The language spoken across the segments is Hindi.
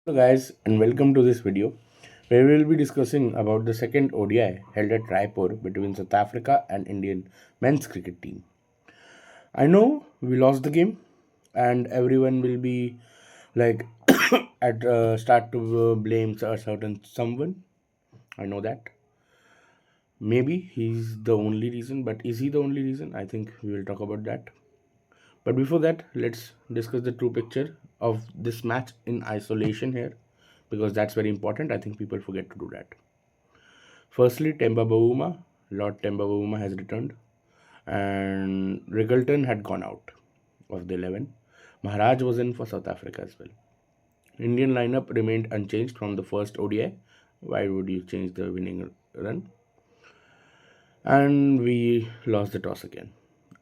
Hello guys and welcome to this video where we will be discussing about the second ODI held at Raipur between South Africa and Indian men's cricket team. I know we lost the game and everyone will be like at start to blame a certain someone. I know that. Maybe he's the only reason, but is he the only reason? I think we will talk about that. But before that, let's discuss the true picture of this match in isolation here because that's very important. I think people forget to do that. Firstly, Temba Bavuma, Lord Temba Bavuma has returned, and Riggleton had gone out of the 11. Maharaj was in for South Africa as well. Indian lineup remained unchanged from the first ODI. Why would you change the winning run? And we lost the toss again.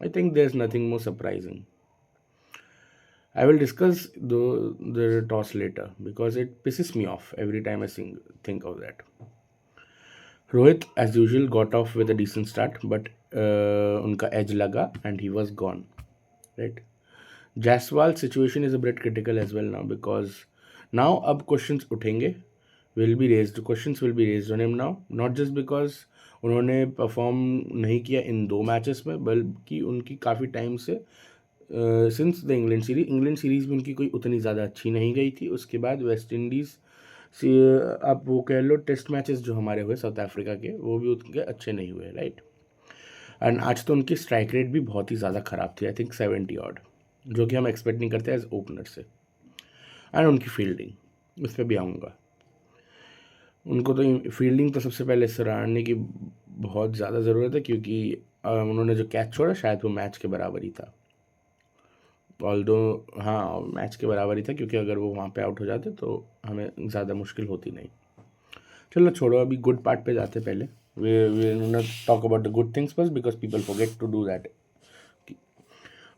I think there's nothing more surprising. I will discuss the toss later because it pisses me off every time think of that. Rohit, as usual, got off with a decent start, but उनका edge लगा and he was gone. Right. Jaiswal's situation is a bit critical as well now because now अब questions उठेंगे questions will be raised on him now, not just because उन्होंने परफॉर्म नहीं किया इन दो मैचेस में बल्कि उनकी काफ़ी टाइम से सिंस द इंग्लैंड सीरीज़ में उनकी कोई उतनी ज़्यादा अच्छी नहीं गई थी. उसके बाद वेस्ट इंडीज़ से आप वो कह लो टेस्ट मैचेस जो हमारे हुए साउथ अफ्रीका के वो भी उनके अच्छे नहीं हुए. राइट. एंड आज तो उनकी स्ट्राइक रेट भी बहुत ही ज़्यादा ख़राब थी. आई थिंक 70 ऑड, जो कि हम एक्सपेक्ट नहीं करते एज ओपनर से. एंड उनकी फील्डिंग, उस पर भी आऊँगा. उनको तो फील्डिंग तो सबसे पहले सराहने की बहुत ज़्यादा ज़रूरत है क्योंकि उन्होंने जो कैच छोड़ा शायद वो मैच के बराबर ही था. ऑल्दो हाँ, मैच के बराबर ही था क्योंकि अगर वो वहाँ पे आउट हो जाते तो हमें ज़्यादा मुश्किल होती नहीं. चलो छोड़ो, अभी गुड पार्ट पे जाते पहले. We not talk about the good things first because people forget to do that.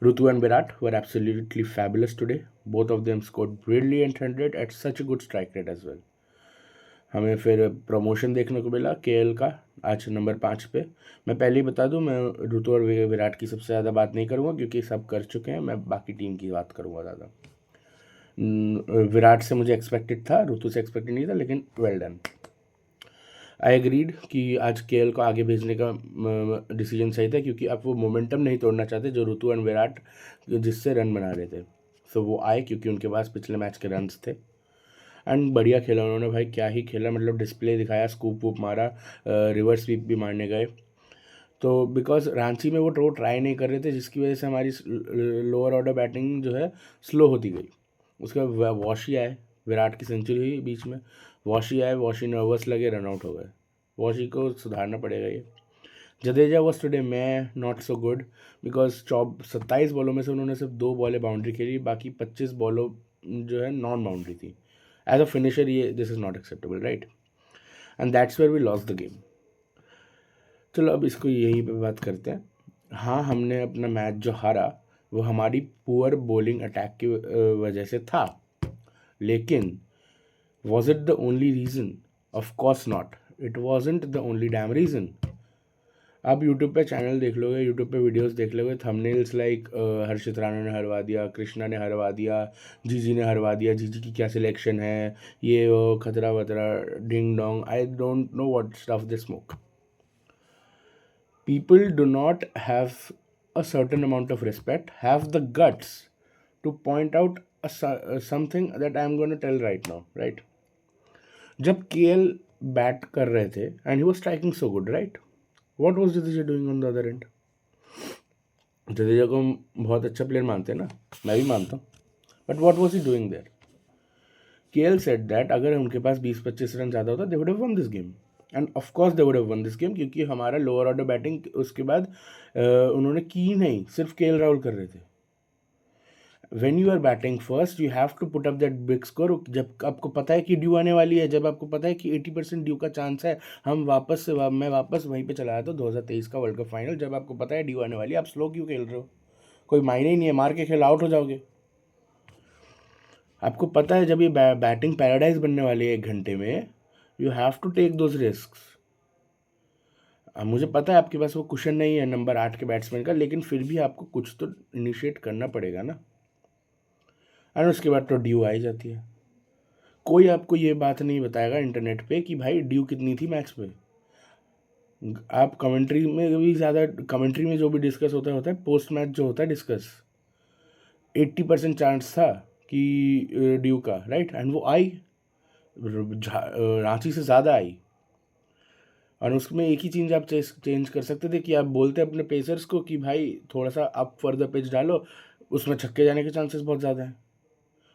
Rutu and Virat were absolutely fabulous today. Both of them scored brilliant 100 at such a good strike rate as well. हमें फिर प्रमोशन देखने को मिला केएल का आज नंबर 5 पे. मैं पहले ही बता दूं, मैं ऋतु और विराट की सबसे ज़्यादा बात नहीं करूँगा क्योंकि सब कर चुके हैं. मैं बाकी टीम की बात करूँगा ज़्यादा. विराट से मुझे एक्सपेक्टेड था, ऋतु से एक्सपेक्टेड नहीं था, लेकिन वेल डन. आई एग्रीड कि आज केएल को आगे भेजने का डिसीजन सही था क्योंकि अब वो मोमेंटम नहीं तोड़ना चाहते जो ऋतु और विराट जिससे रन बना रहे थे. सो वो आए क्योंकि उनके पास पिछले मैच के रन्स थे. एंड बढ़िया खेला उन्होंने भाई, क्या ही खेला. मतलब डिस्प्ले दिखाया, स्कूप वूप मारा, रिवर्स स्वीप भी मारने गए. तो बिकॉज रांची में वो ट्राई नहीं कर रहे थे जिसकी वजह से हमारी लोअर ऑर्डर बैटिंग जो है स्लो होती गई. उसके बाद वॉशी आए, विराट की सेंचुरी हुई बीच में. वॉशी आए, वॉशी नर्वस लगे, रन आउट हो गए. वॉशी को सुधारना पड़ेगा ये. जडेजा वॉज टुडे मैं नॉट सो गुड बिकॉज 27 बॉलों में से उन्होंने सिर्फ 2 बॉलें बाउंड्री खेली, बाकी 25 बॉलों जो है नॉन बाउंड्री थी. एज अ फिनिशर ये this is not acceptable. Right. And that's where we lost the game. चलो अब इसको यही पे बात करते हैं. हाँ, हमने अपना मैच जो हारा वो हमारी पुअर बॉलिंग अटैक की वजह से था, लेकिन was it the only reason? Of course not. It wasn't the only dam reason. आप यूट्यूब पे चैनल देख लोगे, यूट्यूब पे वीडियोस देख लोगे, थंबनेल्स लाइक हर्षित राणा ने हरवा दिया, कृष्णा ने हरवा दिया, जीजी ने हरवा दिया, जीजी की क्या सिलेक्शन है, ये वो खतरा वतरा ding dong. I don't know what stuff they smoke. People do not have a certain amount of respect, have the guts to point out something that I'm going to tell right now. Right. जब केएल बैट कर रहे थे and he was striking so good, right, what was Jadeja doing on the other and? Jadeja को हम बहुत अच्छा प्लेयर मानते हैं ना, मैं भी मानता हूँ, but what was he doing there? KL said that अगर उनके पास 20-25 रन ज़्यादा होता they would have won this game. And of course they would have won this game क्योंकि हमारा लोअर ऑर्डर बैटिंग उसके बाद उन्होंने की नहीं, सिर्फ केएल राहुल कर रहे थे. When you are batting first you have to put up that big score. जब आपको पता है कि ड्यू आने वाली है, जब आपको पता है कि 80% ड्यू का चांस है, मैं वापस वहीं पे चला आया था 2023 का वर्ल्ड कप फाइनल. जब आपको पता है ड्यू आने वाली है, आप स्लो क्यों खेल रहे हो? कोई मायने ही नहीं है, मार के खेल आउट हो जाओगे. आपको पता है जब ये बैटिंग पैराडाइज बनने वाली है 1 घंटे में, you have to take those risk. मुझे पता है आपके पास वो कुशन नहीं है नंबर 8 के बैट्समैन का, लेकिन फिर भी आपको कुछ तो इनिशिएट करना पड़ेगा ना. और उसके बाद तो ड्यू आ ही जाती है. कोई आपको ये बात नहीं बताएगा इंटरनेट पे कि भाई ड्यू कितनी थी मैच पे। आप कमेंट्री में भी ज़्यादा, कमेंट्री में जो भी डिस्कस होता है पोस्ट मैच जो होता है डिस्कस, 80% चांस था कि ड्यू का, राइट, एंड वो आई, रांची से ज़्यादा आई। और उसमें एक ही चीज़ आप चेंज कर सकते थे कि आप बोलते अपने पेसर्स को कि भाई थोड़ा सा अप फर्दर पिच डालो, उसमें छक्के जाने के चांसेस बहुत ज़्यादा हैं,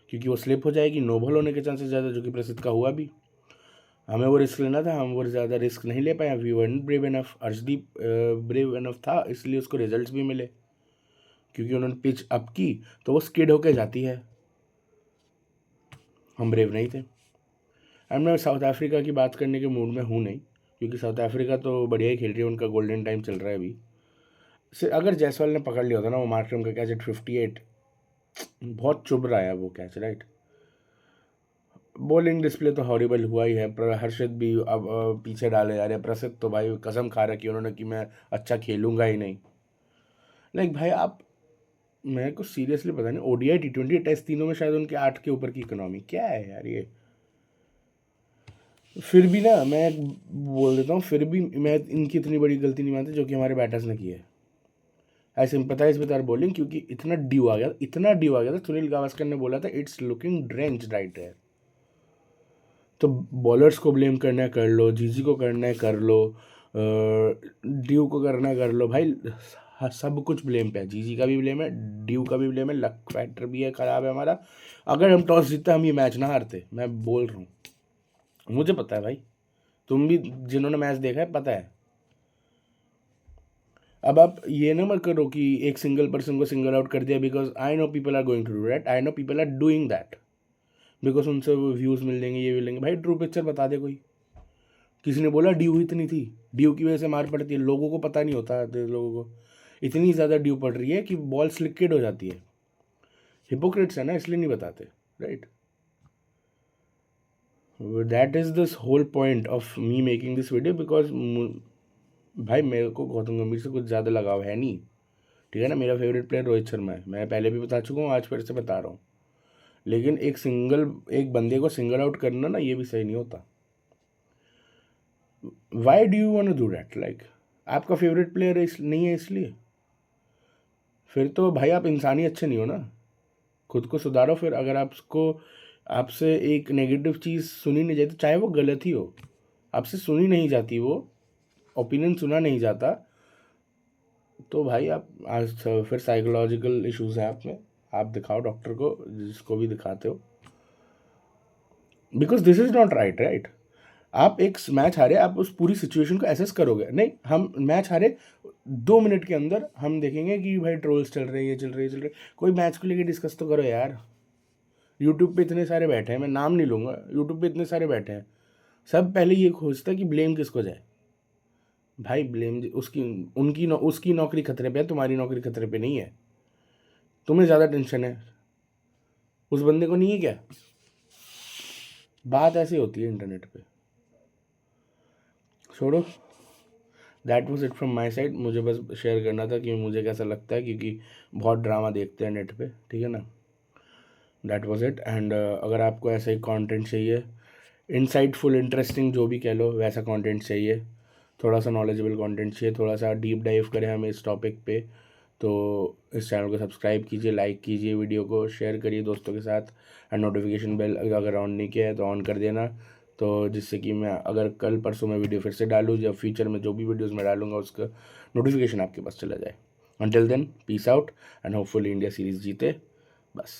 क्योंकि वो स्लिप हो जाएगी, नो बॉल होने के चांसेस ज़्यादा, जो कि प्रसिद्ध का हुआ भी। हमें वो रिस्क लेना था, हम वो ज़्यादा रिस्क नहीं ले पाए, वी वन brave enough. Arshdeep brave enough था, इसलिए उसको रिजल्ट्स भी मिले, क्योंकि उन्होंने पिच अप की तो वो स्किड होके जाती है। हम ब्रेव नहीं थे। एंड मैं साउथ अफ्रीका की बात करने के मूड में हूँ नहीं, क्योंकि साउथ अफ्रीका तो बढ़िया ही खेल रही है, उनका गोल्डन टाइम चल रहा है अभी से। अगर जायसवाल ने पकड़ लिया होता ना वो मार्करम का कैच एट 58, बहुत चुभ रहा है वो कैच, राइट। बॉलिंग डिस्प्ले तो हॉरिबल हुआ ही है, पर हर्षद भी अब पीछे डाले जा रहे हैं। प्रसिद्ध तो भाई कसम खा रखी उन्होंने कि मैं अच्छा खेलूंगा ही नहीं। लाइक भाई आप, मेरे को सीरियसली पता नहीं, ओडीआई T20 टेस्ट तीनों में शायद उनके 8 के ऊपर की इकोनॉमी क्या है यार ये। फिर भी ना मैं बोल देता हूँ, फिर भी मैं इनकी इतनी बड़ी गलती नहीं मानता जो कि हमारे बैटर्स ने की है। आई सिंपैथाइज विद आवर बॉलिंग, क्योंकि इतना ड्यू आ गया, इतना ड्यू आ गया था। सुनील गावस्कर ने बोला था इट्स लुकिंग ड्रेंच्ड राइट है। तो बॉलर्स को ब्लेम करना है कर लो, जीजी को करना है कर लो, ड्यू को करना है कर लो भाई, सब कुछ ब्लेम पे है। जीजी का भी ब्लेम है, ड्यू का भी ब्लेम है, लक फैक्टर भी है, ख़राब है हमारा। अगर हम टॉस जीतते हम ये मैच ना हारते, मैं बोल रहा हूँ, मुझे पता है भाई, तुम भी जिन्होंने मैच देखा है पता है। अब आप ये ना मत करो कि एक सिंगल पर्सन को सिंगल आउट कर दिया, because I know people are going to do that, I know people are doing that, because उनसे व्यूज़ मिल जाएंगे, ये मिलेंगे। भाई ट्रू पिक्चर बता दे कोई। किसी ने बोला ड्यू इतनी थी, ड्यू की वजह से मार पड़ती है, लोगों को पता नहीं होता, लोगों को इतनी ज़्यादा ड्यू पड़ रही है कि बॉल स्लिकेड हो जाती है। हिपोक्रेट्स है ना, इसलिए नहीं बताते, right. That is this whole point of me making this video, because भाई मेरे को गौतम गंभीर से कुछ ज़्यादा लगाव है नहीं, ठीक है ना। मेरा फेवरेट प्लेयर रोहित शर्मा है, मैं पहले भी बता चुका हूँ, आज फिर से बता रहा हूँ। लेकिन एक बंदे को सिंगल आउट करना ना, ये भी सही नहीं होता। Why do you want to do that, like आपका फेवरेट प्लेयर नहीं है इसलिए, फिर तो भाई आप इंसान ही अच्छे नहीं हो ना, खुद को सुधारो। फिर अगर आपको, आपसे एक नेगेटिव चीज़ सुनी नहीं जाती, चाहे वो गलत ही हो, आपसे सुनी नहीं जाती, वो ओपिनियन सुना नहीं जाता, तो भाई आप आज फिर साइकोलॉजिकल इश्यूज हैं आप में, आप दिखाओ डॉक्टर को, जिसको भी दिखाते हो, because this is not right, right. आप एक मैच हारे, आप उस पूरी सिचुएशन को एसेस करोगे नहीं। हम मैच हारे 2 मिनट के अंदर हम देखेंगे कि भाई ट्रोल्स चल रहे हैं, ये चल रहे, ये चल रहे। कोई मैच को लेके डिस्कस तो करो यार। यूट्यूब पे इतने सारे बैठे हैं, मैं नाम नहीं लूँगा, यूट्यूब पे इतने सारे बैठे हैं, सब पहले ये खोजता है कि ब्लेम किसको जाए। भाई ब्लेम उसकी, उसकी नौकरी खतरे पे है, तुम्हारी नौकरी खतरे पे नहीं है। तुम्हें ज़्यादा टेंशन है, उस बंदे को नहीं है क्या। बात ऐसी होती है इंटरनेट पे। छोड़ो, that was it from my side. मुझे बस शेयर करना था कि मुझे कैसा लगता है, क्योंकि बहुत ड्रामा देखते हैं नेट पे, ठीक है ना। That was it. एंड अगर आपको ऐसा ही कंटेंट चाहिए, इंसाइटफुल, इंटरेस्टिंग, जो भी कह लो, वैसा कंटेंट चाहिए, थोड़ा सा नॉलेजेबल कंटेंट चाहिए, थोड़ा सा डीप डाइव करें हम इस टॉपिक पे, तो इस चैनल को सब्सक्राइब कीजिए, लाइक कीजिए, वीडियो को शेयर करिए दोस्तों के साथ, एंड नोटिफिकेशन बेल अगर ऑन नहीं किया है तो ऑन कर देना, तो जिससे कि मैं अगर कल परसों में वीडियो फिर से डालूँ, या फ्यूचर में जो भी वीडियोज़ मैं डालूँगा उसका नोटिफिकेशन आपके पास चला जाए। Until then, peace out, and hopefully India series जीते, बस।